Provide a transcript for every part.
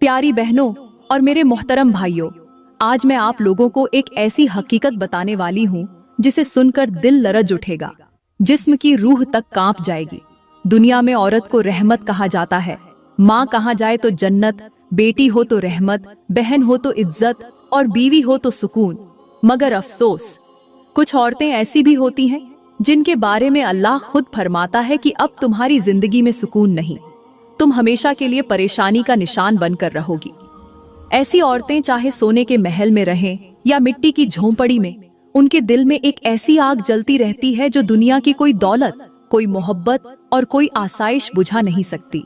प्यारी बहनों और मेरे मोहतरम भाइयों, आज मैं आप लोगों को एक ऐसी हकीकत बताने वाली हूँ जिसे सुनकर दिल लरज उठेगा, जिस्म की रूह तक कांप जाएगी। दुनिया में औरत को रहमत कहा जाता है। माँ कहा जाए तो जन्नत, बेटी हो तो रहमत, बहन हो तो इज्जत और बीवी हो तो सुकून। मगर अफसोस, कुछ औरतें ऐसी भी होती हैं जिनके बारे में अल्लाह खुद फरमाता है कि अब तुम्हारी जिंदगी में सुकून नहीं, तुम हमेशा के लिए परेशानी का निशान बनकर रहोगी। ऐसी औरतें चाहे सोने के महल में रहें या मिट्टी की झोंपड़ी में, उनके दिल में एक ऐसी आग जलती रहती है जो दुनिया की कोई दौलत, कोई मोहब्बत और कोई आसाइश बुझा नहीं सकती।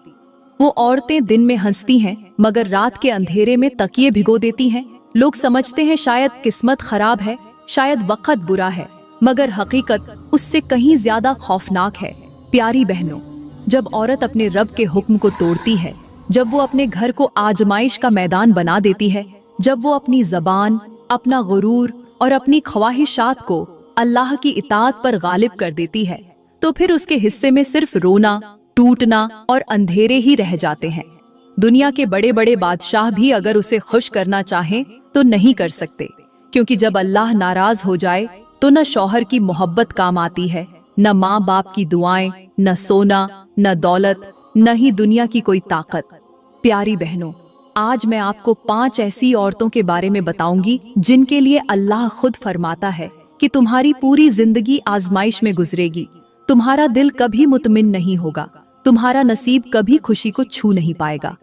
वो औरतें दिन में हंसती हैं मगर रात के अंधेरे में तकिए भिगो देती हैं। लोग समझते हैं शायद किस्मत खराब है, शायद वक्त बुरा है, मगर हकीकत उससे कहीं ज्यादा खौफनाक है। प्यारी बहनों, जब औरत अपने रब के हुक्म को तोड़ती है, जब वो अपने घर को आजमाइश का मैदान बना देती है, जब वो अपनी जबान, अपना गुरूर और अपनी ख्वाहिशात को अल्लाह की इताअत पर गालिब कर देती है, तो फिर उसके हिस्से में सिर्फ रोना, टूटना और अंधेरे ही रह जाते हैं। दुनिया के बड़े बड़े बादशाह भी अगर उसे खुश करना चाहें तो नहीं कर सकते, क्योंकि जब अल्लाह नाराज हो जाए तो न शौहर की मोहब्बत काम आती है, न माँ बाप की दुआएं, न सोना, न दौलत, न ही दुनिया की कोई ताकत। प्यारी बहनों, आज मैं आपको 5 ऐसी औरतों के बारे में बताऊंगी जिनके लिए अल्लाह खुद फरमाता है कि तुम्हारी पूरी जिंदगी आजमाइश में गुजरेगी, तुम्हारा दिल कभी मुतमिन नहीं होगा, तुम्हारा नसीब कभी खुशी को छू नहीं पाएगा।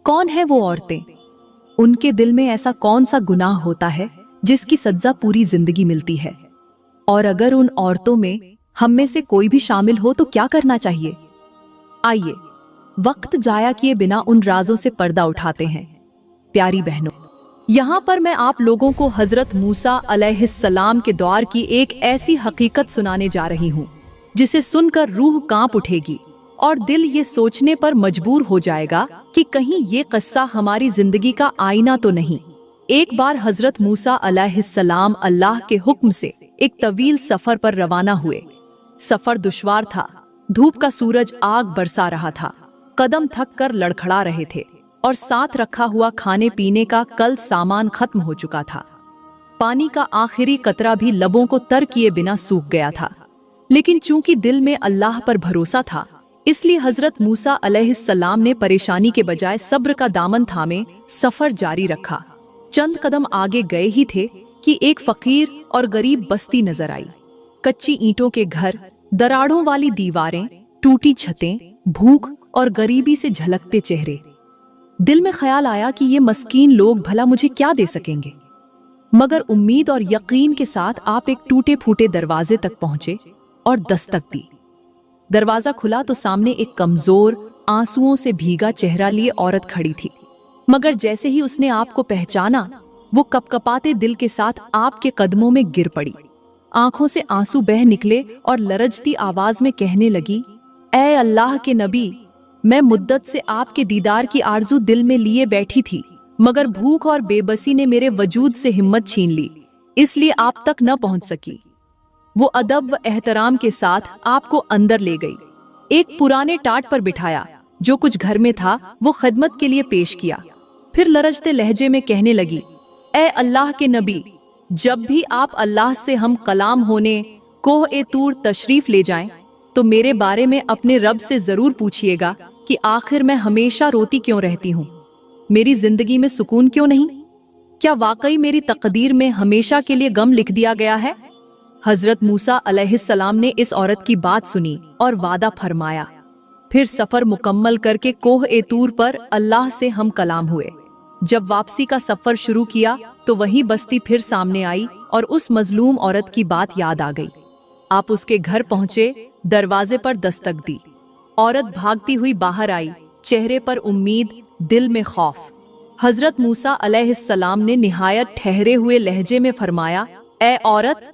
कौन है वो औरतें? उनके दिल में ऐसा कौन सा गुनाह होता है जिसकी सजा पूरी जिंदगी मिलती है? और अगर उन औरतों में हम में से कोई भी शामिल हो तो क्या करना चाहिए? आइए वक्त जाया किए बिना उन राजों से पर्दा उठाते हैं। प्यारी बहनों, यहाँ पर मैं आप लोगों को हजरत मूसा अलैहिस्सलाम के दौर की एक ऐसी हकीकत सुनाने जा रही हूँ जिसे सुनकर रूह कांप उठेगी और दिल ये सोचने पर मजबूर हो जाएगा कि कहीं ये किस्सा हमारी जिंदगी का आईना तो नहीं। एक बार हजरत मूसा अलैहिस्सलाम अल्लाह के हुक्म से एक तवील सफर पर रवाना हुए। सफर दुश्वार था, धूप का सूरज आग बरसा रहा था, कदम थक कर लड़खड़ा रहे थे और साथ रखा हुआ खाने पीने का कल सामान खत्म हो चुका था। पानी का आखिरी कतरा भी लबों को तर किए बिना सूख गया था। लेकिन चूंकि दिल में अल्लाह पर भरोसा था, इसलिए हजरत मूसा अलैहिस्सलाम ने परेशानी के बजाय सब्र का दामन थामे सफर जारी रखा। चंद कदम आगे गए ही थे कि एक फकीर और गरीब बस्ती नजर आई। कच्ची ईंटों के घर, दराड़ों वाली दीवारें, टूटी छतें, भूख और गरीबी से झलकते चेहरे। दिल में ख्याल आया कि ये मस्कीन लोग भला मुझे क्या दे सकेंगे। मगर उम्मीद और यकीन के साथ आप एक टूटे फूटे दरवाजे तक पहुंचे और दस्तक दी। दरवाजा खुला तो सामने एक कमजोर, आंसुओं से भीगा चेहरा लिए औरत खड़ी थी। मगर जैसे ही उसने आपको पहचाना, वो कपकपाते दिल के साथ आपके कदमों में गिर पड़ी। आंखों से आंसू बह निकले और लरजती आवाज में कहने लगी, ऐ अल्लाह के नबी, मैं मुद्दत से आपके दीदार की आरजू दिल में लिए बैठी थी, मगर भूख और बेबसी ने मेरे वजूद से हिम्मत छीन ली, इसलिए आप तक न पहुंच सकी। वो अदब व एहतराम के साथ आपको अंदर ले गई, एक पुराने टाट पर बिठाया, जो कुछ घर में था वो खिदमत के लिए पेश किया। फिर लरजते लहजे में कहने लगी, ऐ अल्लाह के नबी, जब भी आप अल्लाह से हम कलाम होने कोह ए तूर तशरीफ ले जाएं, तो मेरे बारे में अपने रब से जरूर पूछिएगा कि आखिर मैं हमेशा रोती क्यों रहती हूँ, मेरी जिंदगी में सुकून क्यों नहीं? क्या वाकई मेरी तकदीर में हमेशा के लिए गम लिख दिया गया है? हजरत मूसा अलैहिस्सलाम ने इस औरत की बात सुनी और वादा फरमाया। फिर सफर मुकम्मल करके कोह ए तूर पर अल्लाह से हम कलाम हुए। जब वापसी का सफर शुरू किया तो वही बस्ती फिर सामने आई और उस मजलूम औरत की बात याद आ गई। आप उसके घर पहुंचे, दरवाजे पर दस्तक दी। औरत भागती हुई बाहर आई, चेहरे पर उम्मीद, दिल में खौफ। हजरत मूसा अलैहिस्सलाम ने निहायत ठहरे हुए लहजे में फरमाया, ऐ औरत,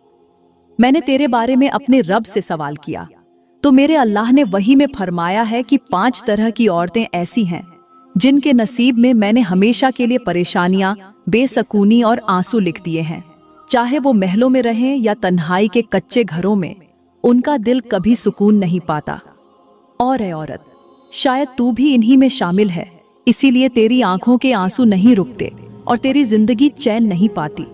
मैंने तेरे बारे में अपने रब से सवाल किया तो मेरे अल्लाह ने वही में फरमाया है कि 5 तरह की औरतें ऐसी हैं जिनके नसीब में मैंने हमेशा के लिए परेशानियां, बेसकूनी और आंसू लिख दिए हैं। चाहे वो महलों में रहें या तन्हाई के कच्चे घरों में, उनका दिल कभी सुकून नहीं पाता। और ऐ औरत, शायद तू भी इन्हीं में शामिल है, इसीलिए तेरी आंखों के आंसू नहीं रुकते और तेरी जिंदगी चैन नहीं पाती।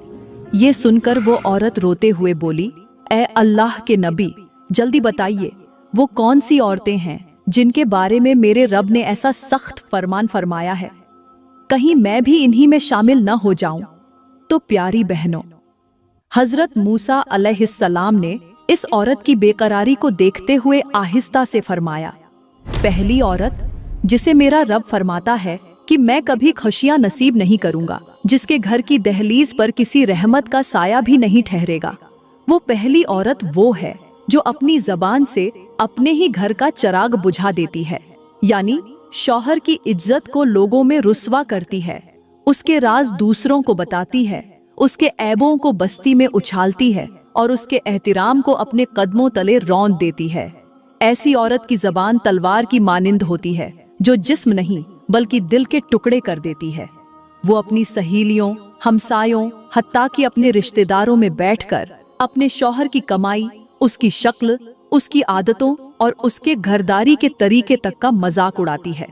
ये सुनकर वो औरत रोते हुए बोली, ए अल्लाह के नबी, जल्दी बताइए वो कौन सी औरतें हैं जिनके बारे में मेरे रब ने ऐसा सख्त फरमान फरमाया है, कहीं मैं भी इन्हीं में शामिल न हो जाऊं। तो प्यारी बहनों, हजरत मूसा अलैहिस्सलाम ने इस औरत की बेकरारी को देखते हुए आहिस्ता से फरमाया, पहली औरत जिसे मेरा रब फरमाता है कि मैं कभी खुशियां नसीब नहीं करूंगा, जिसके घर की दहलीज पर किसी रहमत का साया भी नहीं ठहरेगा, वो पहली औरत वो है जो अपनी जबान से अपने ही घर का चिराग बुझा देती है, यानी शौहर की इज्जत को लोगों में रुस्वा करती है, उसके राज दूसरों को बताती है, उसके ऐबों को बस्ती में उछालती है और उसके एहतराम को अपने कदमों तले रौंद देती है। ऐसी औरत की जबान तलवार की मानिंद होती है जो जिस्म नहीं बल्कि दिल के टुकड़े कर देती है। वो अपनी सहेलियों, हमसायों, हत्ता कि अपने रिश्तेदारों में बैठकर अपने शौहर की कमाई, उसकी शक्ल, उसकी आदतों और उसके घरदारी के तरीके तक का मजाक उड़ाती है।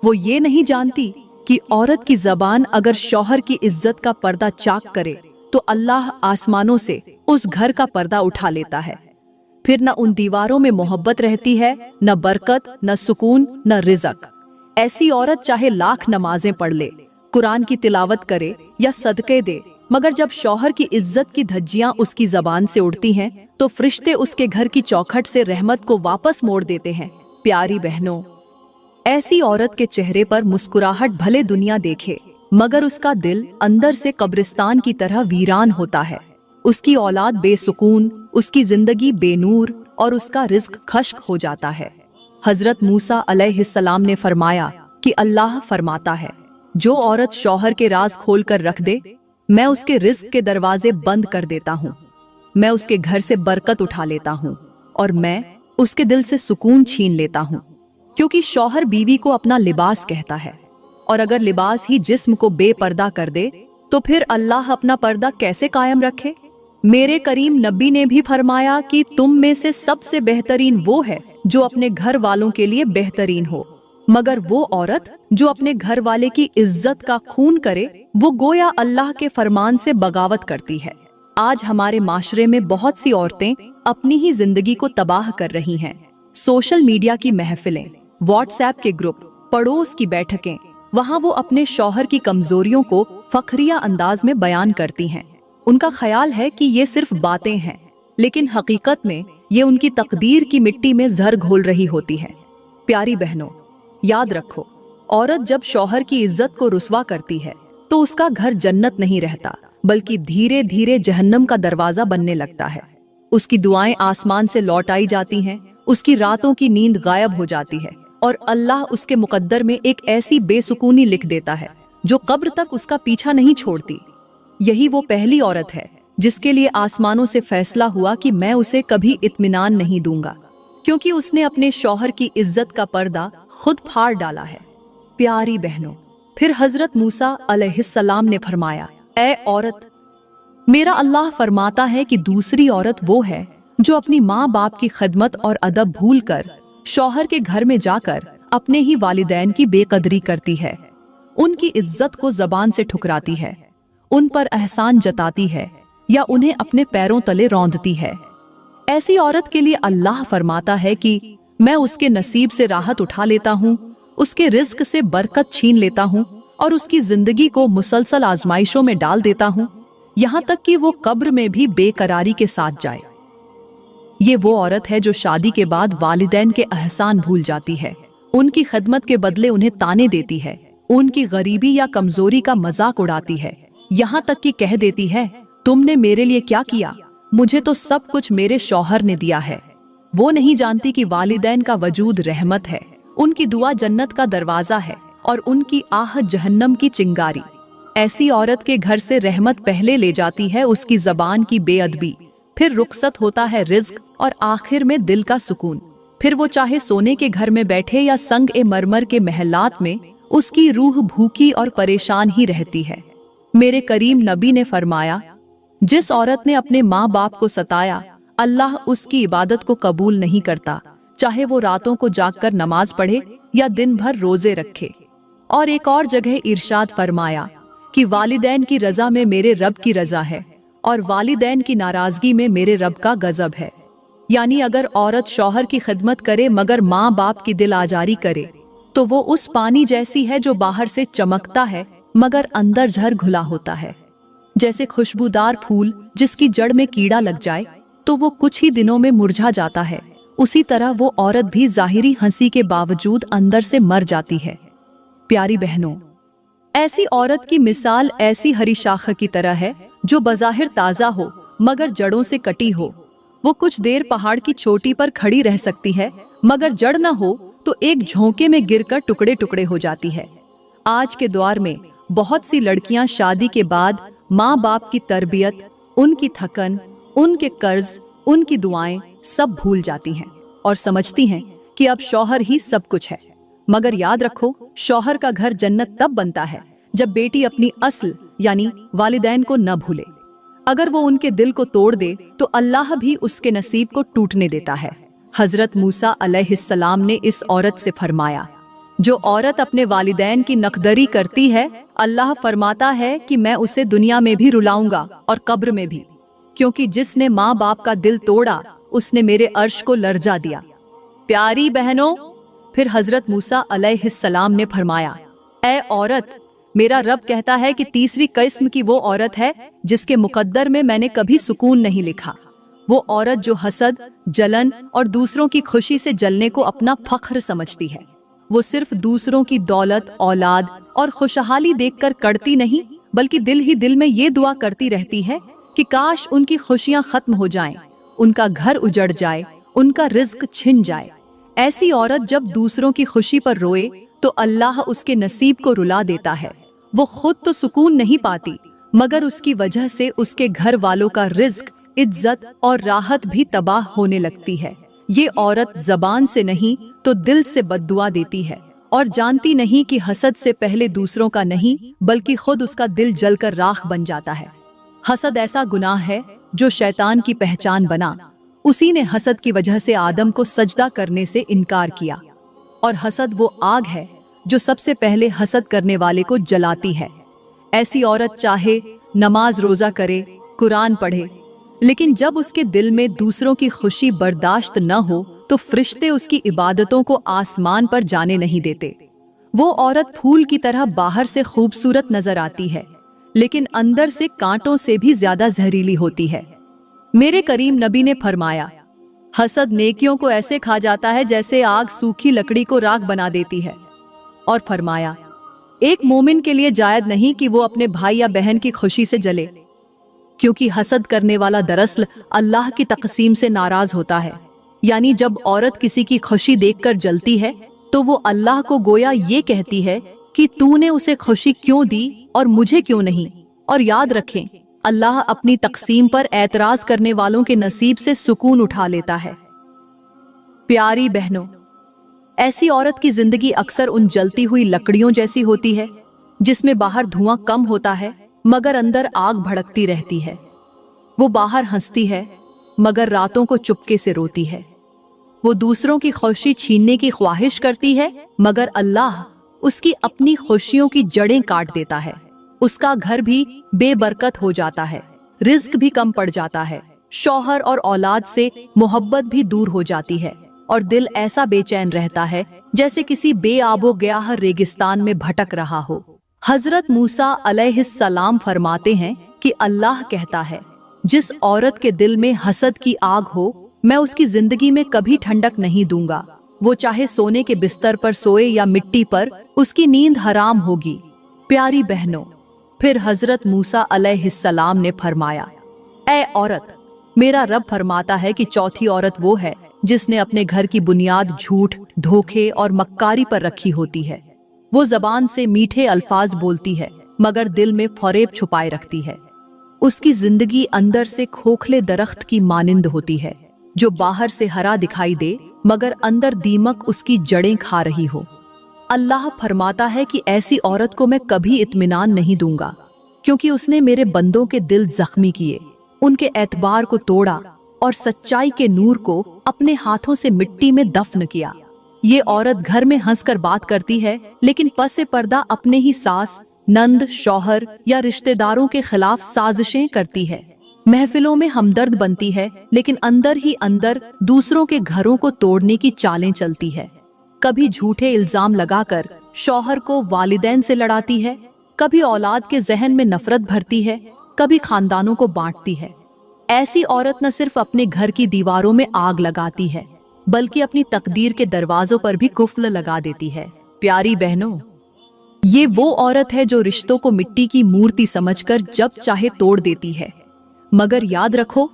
वो ये नहीं जानती कि औरत की जबान अगर शौहर की इज्जत का पर्दा चाक करे तो अल्लाह आसमानों से उस घर का पर्दा उठा लेता है। फिर न उन दीवारों में मोहब्बत रहती है, न बरकत, न सुकून, न रिज़्क। ऐसी औरत चाहे लाख नमाजें पढ़ ले, कुरान की तिलावत करे या सदके दे, मगर जब शौहर की इज्जत की धज्जियां उसकी जबान से उड़ती हैं तो फरिश्ते उसके घर की चौखट से रहमत को वापस मोड़ देते हैं। प्यारी बहनों, ऐसी औरत के चेहरे पर मुस्कुराहट भले दुनिया देखे, मगर उसका दिल अंदर से कब्रिस्तान की तरह वीरान होता है। उसकी औलाद बेसुकून, उसकी जिंदगी बेनूर और उसका रिज्क खश्क हो जाता है। हजरत मूसा अलैहिस्सलाम ने फरमाया कि अल्लाह फरमाता है, जो औरत शौहर के राज खोल कर रख दे, मैं उसके रिज्क के दरवाजे बंद कर देता हूँ, मैं उसके घर से बरकत उठा लेता हूँ और मैं उसके दिल से सुकून छीन लेता हूँ। क्योंकि शौहर बीवी को अपना लिबास कहता है, और अगर लिबास ही जिस्म को बेपर्दा कर दे तो फिर अल्लाह अपना पर्दा कैसे कायम रखे। मेरे करीम नबी ने भी फरमाया कि तुम में से सबसे बेहतरीन वो है जो अपने घर वालों के लिए बेहतरीन हो, मगर वो औरत जो अपने घर वाले की इज्जत का खून करे वो गोया अल्लाह के फरमान से बगावत करती है। आज हमारे माशरे में बहुत सी औरतें अपनी ही जिंदगी को तबाह कर रही हैं। सोशल मीडिया की महफिलें, व्हाट्सएप के ग्रुप, पड़ोस की बैठकें, वहाँ वो अपने शौहर की कमजोरियों को फखरिया अंदाज में बयान करती हैं। उनका ख्याल है कि ये सिर्फ बातें हैं, लेकिन हकीकत में ये उनकी तकदीर की मिट्टी में जहर घोल रही होती है। प्यारी बहनों, याद रखो, औरत जब शौहर की इज्जत को रुस्वा करती है तो उसका घर जन्नत नहीं रहता, बल्कि धीरे धीरे जहन्नम का दरवाजा बनने लगता है। उसकी दुआएं आसमान से लौट आई जाती हैं, उसकी रातों की नींद गायब हो जाती है और अल्लाह उसके मुकद्दर में एक ऐसी बेसुकूनी लिख देता है जो कब्र तक उसका पीछा नहीं छोड़ती। यही वो पहली औरत है जिसके लिए आसमानों से फैसला हुआ कि मैं उसे कभी इत्मीनान नहीं दूंगा, क्योंकि उसने अपने शौहर की इज्जत का पर्दा खुद फाड़ डाला है। प्यारी बहनों, फिर हजरत मूसा अलैहिस्सलाम ने फरमाया, ऐ औरत, मेरा अल्लाह फरमाता है कि दूसरी औरत वो है जो अपनी माँ बाप की खिदमत और अदब भूल कर शौहर के घर में जाकर अपने ही वालिदैन की बेकदरी करती है, उनकी इज्जत को जबान से ठुकराती है, उन पर एहसान जताती है या उन्हें अपने पैरों तले रौंदती है। ऐसी औरत के लिए अल्लाह फरमाता है कि मैं उसके नसीब से राहत उठा लेता हूँ, उसके रिज्क से बरकत छीन लेता हूँ और उसकी जिंदगी को मुसलसल आजमाइशों में डाल देता हूँ, यहाँ तक कि वो कब्र में भी बेकरारी के साथ जाए। ये वो औरत है जो शादी के बाद वालिदैन के एहसान भूल जाती है, उनकी खिदमत के बदले उन्हें ताने देती है, उनकी गरीबी या कमजोरी का मजाक उड़ाती है, यहाँ तक कि कह देती है, तुमने मेरे लिए क्या किया, मुझे तो सब कुछ मेरे शौहर ने दिया है। वो नहीं जानती कि वालिदैन का वजूद रहमत है, उनकी दुआ जन्नत का दरवाजा है और उनकी आह जहन्नम की चिंगारी। ऐसी औरत के घर से रहमत पहले ले जाती है उसकी जबान की बेअदबी, फिर रुखसत होता है रिज्क और आखिर में दिल का सुकून। फिर वो चाहे सोने के घर में बैठे या संग ए मरमर के महलात में, उसकी रूह भूखी और परेशान ही रहती है। मेरे करीम नबी ने फरमाया, जिस औरत ने अपने माँ बाप को सताया, अल्लाह उसकी इबादत को कबूल नहीं करता, चाहे वो रातों को जागकर नमाज पढ़े या दिन भर रोजे रखे। और एक और जगह इरशाद फरमाया कि वालिदैन की रजा में मेरे रब की रजा है और वालिदैन की नाराजगी में मेरे रब का गजब है। यानी अगर औरत शौहर की खिदमत करे मगर माँ बाप की दिल आजारी करे तो वो उस पानी जैसी है जो बाहर से चमकता है मगर अंदर झर घुला होता है। जैसे खुशबूदार फूल जिसकी जड़ में कीड़ा लग जाए तो वो कुछ ही दिनों में मुरझा जाता है, उसी तरह वो औरत भी जाहिरी हंसी के बावजूद अंदर से मर जाती है। प्यारी बहनों, ऐसी औरत की मिसाल ऐसी हरी शाख की तरह है जो बज़ाहिर ताज़ा हो मगर जड़ों से कटी हो। वो कुछ देर पहाड़ की चोटी पर खड़ी रह सकती है मगर जड़ न हो तो एक झोंके में गिरकर टुकड़े टुकड़े हो जाती है। आज के दौर में बहुत सी लड़कियां शादी के बाद माँ बाप की तरबियत, उनकी थकन, उनके कर्ज, उनकी दुआएं सब भूल जाती हैं और समझती हैं कि अब शौहर ही सब कुछ है। मगर याद रखो, शौहर का घर जन्नत तब बनता है जब बेटी अपनी अस्ल यानी वालिदैन को न भूले। अगर वो उनके दिल को तोड़ दे तो अल्लाह भी उसके नसीब को टूटने देता है। हजरत मूसा अलैहिस्सलाम ने इस औरत से फरमाया, जो औरत अपने वालिदैन की नकदरी करती है, अल्लाह फरमाता है कि मैं उसे दुनिया में भी रुलाऊंगा और कब्र में भी, क्योंकि जिसने माँ बाप का दिल तोड़ा उसने मेरे अर्श को लर्जा दिया। प्यारी बहनों, फिर हजरत मूसा अलैहिस्सलाम ने फरमाया, ऐ औरत, मेरा रब कहता है कि तीसरी किस्म की वो औरत है जिसके मुकद्दर में मैंने कभी सुकून नहीं लिखा। वो औरत जो हसद, जलन और दूसरों की खुशी से जलने को अपना फख्र समझती है। वो सिर्फ दूसरों की दौलत, औलाद और खुशहाली देखकर कड़ती नहीं बल्कि दिल ही दिल में ये दुआ करती रहती है कि काश उनकी खुशियां खत्म हो जाएं, उनका घर उजड़ जाए, उनका रिज्क छिन जाए। ऐसी औरत जब दूसरों की खुशी पर रोए तो अल्लाह उसके नसीब को रुला देता है। वो खुद तो सुकून नहीं पाती मगर उसकी वजह से उसके घर वालों का रिज्क, इज्जत और राहत भी तबाह होने लगती है। ये औरत जबान से नहीं तो दिल से बद्दुआ देती है और जानती नहीं कि हसद से पहले दूसरों का नहीं बल्कि खुद उसका दिल जलकर राख बन जाता है। हसद ऐसा गुनाह है जो शैतान की पहचान बना। उसी ने हसद की वजह से आदम को सजदा करने से इनकार किया और हसद वो आग है जो सबसे पहले हसद करने वाले को जलाती है। ऐसी औरत चाहे नमाज रोजा करे, कुरान पढ़े, लेकिन जब उसके दिल में दूसरों की खुशी बर्दाश्त न हो तो फरिश्ते उसकी इबादतों को आसमान पर जाने नहीं देते। वो औरत फूल की तरह बाहर से खूबसूरत नजर आती है लेकिन अंदर से कांटों से भी ज्यादा जहरीली होती है। मेरे करीम नबी ने फरमाया, हसद नेकियों को ऐसे खा जाता है जैसे आग सूखी लकड़ी को राख बना देती है। और फरमाया, एक मोमिन के लिए जायज नहीं कि वो अपने भाई या बहन की खुशी से जले, क्योंकि हसद करने वाला दरअसल अल्लाह की तकसीम से नाराज होता है। यानी जब औरत किसी की खुशी देखकर जलती है तो वो अल्लाह को गोया ये कहती है कि तूने उसे खुशी क्यों दी और मुझे क्यों नहीं। और याद रखें, अल्लाह अपनी तकसीम पर एतराज करने वालों के नसीब से सुकून उठा लेता है। प्यारी बहनों, ऐसी औरत की जिंदगी अक्सर उन जलती हुई लकड़ियों जैसी होती है जिसमें बाहर धुआं कम होता है मगर अंदर आग भड़कती रहती है। वो बाहर हंसती है मगर रातों को चुपके से रोती है। वो दूसरों की खुशी छीनने की ख्वाहिश करती है मगर अल्लाह उसकी अपनी खुशियों की जड़ें काट देता है। उसका घर भी बेबरकत हो जाता है, रिज्क भी कम पड़ जाता है, शौहर और औलाद से मोहब्बत भी दूर हो जाती है और दिल ऐसा बेचैन रहता है जैसे किसी बेआबो गयाह रेगिस्तान में भटक रहा हो। हजरत मूसा अलैहिस्सलाम फरमाते हैं कि अल्लाह कहता है, जिस औरत के दिल में हसद की आग हो मैं उसकी जिंदगी में कभी ठंडक नहीं दूंगा। वो चाहे सोने के बिस्तर पर सोए या मिट्टी पर, उसकी नींद हराम होगी। प्यारी बहनों, फिर हजरत मूसा अलैहिस्सलाम ने फरमाया, ऐ औरत, मेरा रब फरमाता है कि चौथी औरत वो है जिसने अपने घर की बुनियाद झूठ, धोखे और मक्कारी पर रखी होती है। वो जबान से मीठे अल्फाज बोलती है मगर दिल में फरेब छुपाए रखती है। उसकी जिंदगी अंदर से खोखले दरख्त की मानिंद होती है जो बाहर से हरा दिखाई दे मगर अंदर दीमक उसकी जड़ें खा रही हो। अल्लाह फरमाता है कि ऐसी औरत को मैं कभी इत्मीनान नहीं दूंगा, क्योंकि उसने मेरे बंदों के दिल जख्मी किए, उनके एतबार को तोड़ा और सच्चाई के नूर को अपने हाथों से मिट्टी में दफन किया। ये औरत घर में हंसकर बात करती है, लेकिन पसे पर्दा अपने ही सास, नंद, शौहर या रिश्तेदारों के खिलाफ साजिशें करती है। महफिलों में हमदर्द बनती है, लेकिन अंदर ही अंदर दूसरों के घरों को तोड़ने की चालें चलती है। कभी झूठे इल्जाम लगाकर शौहर को वालिदैन से लड़ाती है, कभी औलाद के जहन में नफरत भरती है, कभी खानदानों को बांटती है। ऐसी औरत न सिर्फ अपने घर की दीवारों में आग लगाती है, बल्कि अपनी तकदीर के दरवाजों पर भी कुफ्ल लगा देती है। प्यारी बहनों, ये वो औरत है जो रिश्तों को मिट्टी की मूर्ति समझकर जब चाहे तोड़ देती है। मगर याद रखो,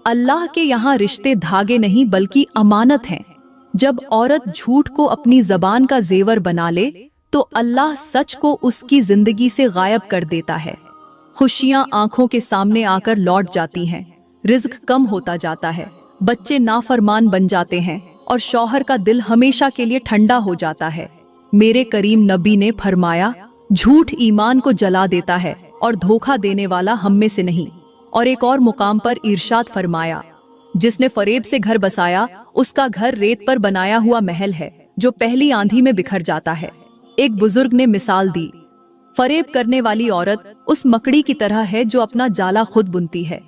अल्लाह के यहाँ रिश्ते धागे नहीं बल्कि अमानत हैं। जब औरत झूठ को अपनी जबान का जेवर बना ले, तो अल्लाह सच को उसकी जिंदगी से गायब कर देता है। खुशियां आंखों के सामने आकर लौट जाती हैं, रिज्क कम होता जाता है, बच्चे नाफरमान बन जाते हैं और शौहर का दिल हमेशा के लिए ठंडा हो जाता है। मेरे करीम नबी ने फरमाया, झूठ ईमान को जला देता है और धोखा देने वाला हम में से नहीं। और एक और मुकाम पर इरशाद फरमाया, जिसने फरेब से घर बसाया, उसका घर रेत पर बनाया हुआ महल है जो पहली आंधी में बिखर जाता है। एक बुजुर्ग ने मिसाल दी, फरेब करने वाली औरत उस मकड़ी की तरह है जो अपना जाला खुद बुनती है,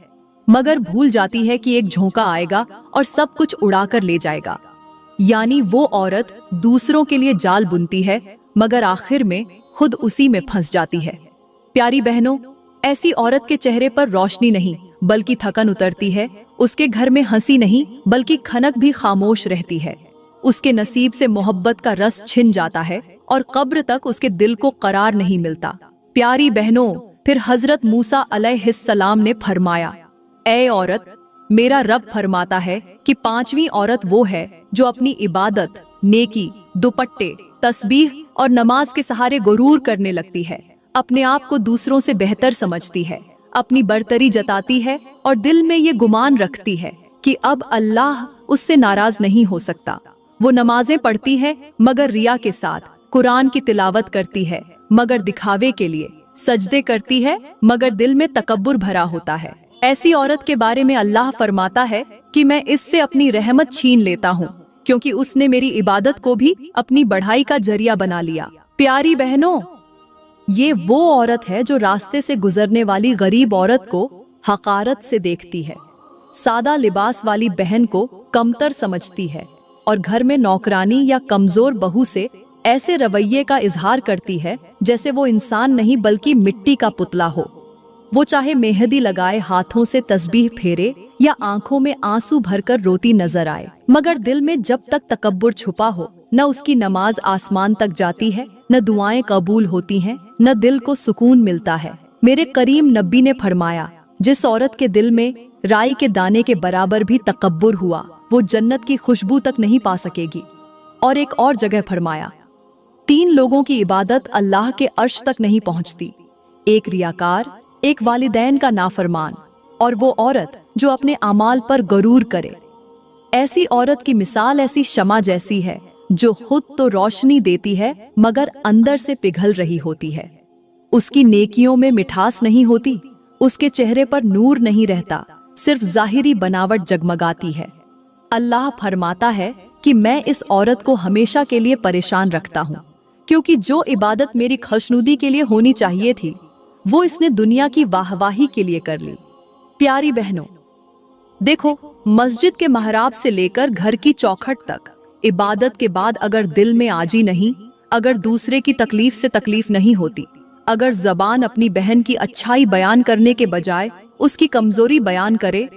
मगर भूल जाती है कि एक झोंका आएगा और सब कुछ उड़ाकर ले जाएगा। यानी वो औरत दूसरों के लिए जाल बुनती है, मगर आखिर में खुद उसी में फंस जाती है। प्यारी बहनों, ऐसी औरत के चेहरे पर रोशनी नहीं बल्कि थकन उतरती है। उसके घर में हंसी नहीं बल्कि खनक भी खामोश रहती है। उसके नसीब से मोहब्बत का रस छिन जाता है और कब्र तक उसके दिल को करार नहीं मिलता। प्यारी बहनों, फिर हजरत मूसा अलैहिस्सलाम ने फरमाया, ऐ औरत, मेरा रब फरमाता है कि पांचवी औरत वो है जो अपनी इबादत, नेकी, दुपट्टे, तस्बीह और नमाज के सहारे गुरूर करने लगती है, अपने आप को दूसरों से बेहतर समझती है, अपनी बरतरी जताती है और दिल में ये गुमान रखती है कि अब अल्लाह उससे नाराज नहीं हो सकता। वो नमाजें पढ़ती है मगर रिया के साथ, कुरान की तिलावत करती है मगर दिखावे के लिए, सजदे करती है मगर दिल में तकब्बुर भरा होता है। ऐसी औरत के बारे में अल्लाह फरमाता है कि मैं इससे अपनी रहमत छीन लेता हूँ, क्योंकि उसने मेरी इबादत को भी अपनी बढ़ाई का जरिया बना लिया। प्यारी बहनों, ये वो औरत है जो रास्ते से गुजरने वाली गरीब औरत को हकारत से देखती है, सादा लिबास वाली बहन को कमतर समझती है और घर में नौकरानी या कमजोर बहू से ऐसे रवैये का इजहार करती है जैसे वो इंसान नहीं बल्कि मिट्टी का पुतला हो। वो चाहे मेहंदी लगाए, हाथों से तस्बीह फेरे या आंखों में आंसू भरकर रोती नजर आए, मगर दिल में जब तक तकब्बुर छुपा हो, न उसकी नमाज आसमान तक जाती है, न दुआएं कबूल होती हैं, न दिल को सुकून मिलता है। मेरे करीम नबी ने फरमाया, जिस औरत के दिल में राई के दाने के बराबर भी तकब्बुर हुआ, वो जन्नत की खुशबू तक नहीं पा सकेगी। और एक और जगह फरमाया, 3 लोगों की इबादत अल्लाह के अर्श तक नहीं पहुंचती, एक रियाकार, एक वालिदैन का नाफरमान और वो औरत जो अपने अमाल पर गरूर करे। ऐसी औरत की मिसाल ऐसी शमा जैसी है जो खुद तो रोशनी देती है मगर अंदर से पिघल रही होती है। उसकी नेकियों में मिठास नहीं होती, उसके चेहरे पर नूर नहीं रहता, सिर्फ जाहिरी बनावट जगमगाती है। अल्लाह फरमाता है कि मैं इस औरत को हमेशा के लिए परेशान रखता हूँ, क्योंकि जो इबादत मेरी खुशनुदी के लिए होनी चाहिए थी वो इसने दुनिया की वाहवाही के लिए कर ली। प्यारी बहनों, देखो, मस्जिद के महराब से लेकर घर की चौखट तक इबादत के बाद अगर दिल में आजी नहीं, अगर दूसरे की तकलीफ से तकलीफ नहीं होती, अगर जबान अपनी बहन की अच्छाई बयान करने के बजाय उसकी कमजोरी बयान करे,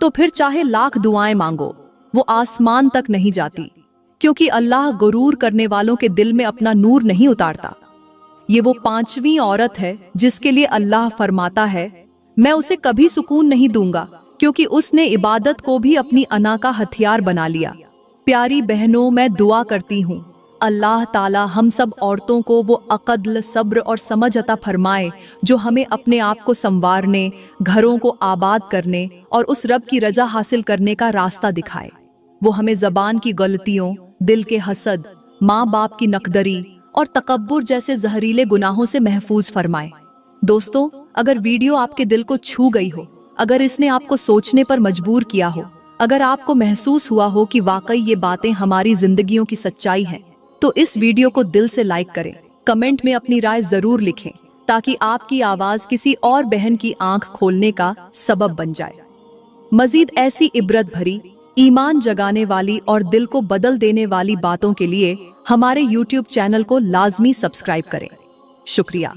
तो फिर चाहे लाख दुआएं मांगो वो आसमान तक नहीं जाती, क्योंकि अल्लाह गुरूर करने वालों के दिल में अपना नूर नहीं उतारता। ये वो 5वीं औरत है जिसके लिए अल्लाह फरमाता है, मैं उसे कभी सुकून नहीं दूंगा, क्योंकि उसने इबादत को भी अपनी अना का हथियार बना लिया। प्यारी बहनों, मैं दुआ करती हूँ अल्लाह ताला हम सब औरतों को वो अक़ल, सब्र और समझ अता फरमाए जो हमें अपने आप को संवारने, घरों को आबाद करने और उस रब की रजा हासिल करने का रास्ता दिखाए। वो हमें ज़बान की गलतियों, दिल के हसद, माँ बाप की नकदरी और तकब्बुर जैसे जहरीले गुनाहों से महफूज फरमाए। दोस्तों, अगर वीडियो आपके दिल को छू गई हो, अगर इसने आपको सोचने पर मजबूर किया हो, अगर आपको महसूस हुआ हो कि वाकई ये बातें हमारी जिंदगियों की सच्चाई हैं, तो इस वीडियो को दिल से लाइक करें, कमेंट में अपनी राय जरूर लिखें, ताकि आपकी आवाज किसी और बहन की आंख खोलने का सबब बन जाए। मजीद ऐसी इबरत भरी, ईमान जगाने वाली और दिल को बदल देने वाली बातों के लिए हमारे YouTube चैनल को लाजमी सब्सक्राइब करें। शुक्रिया।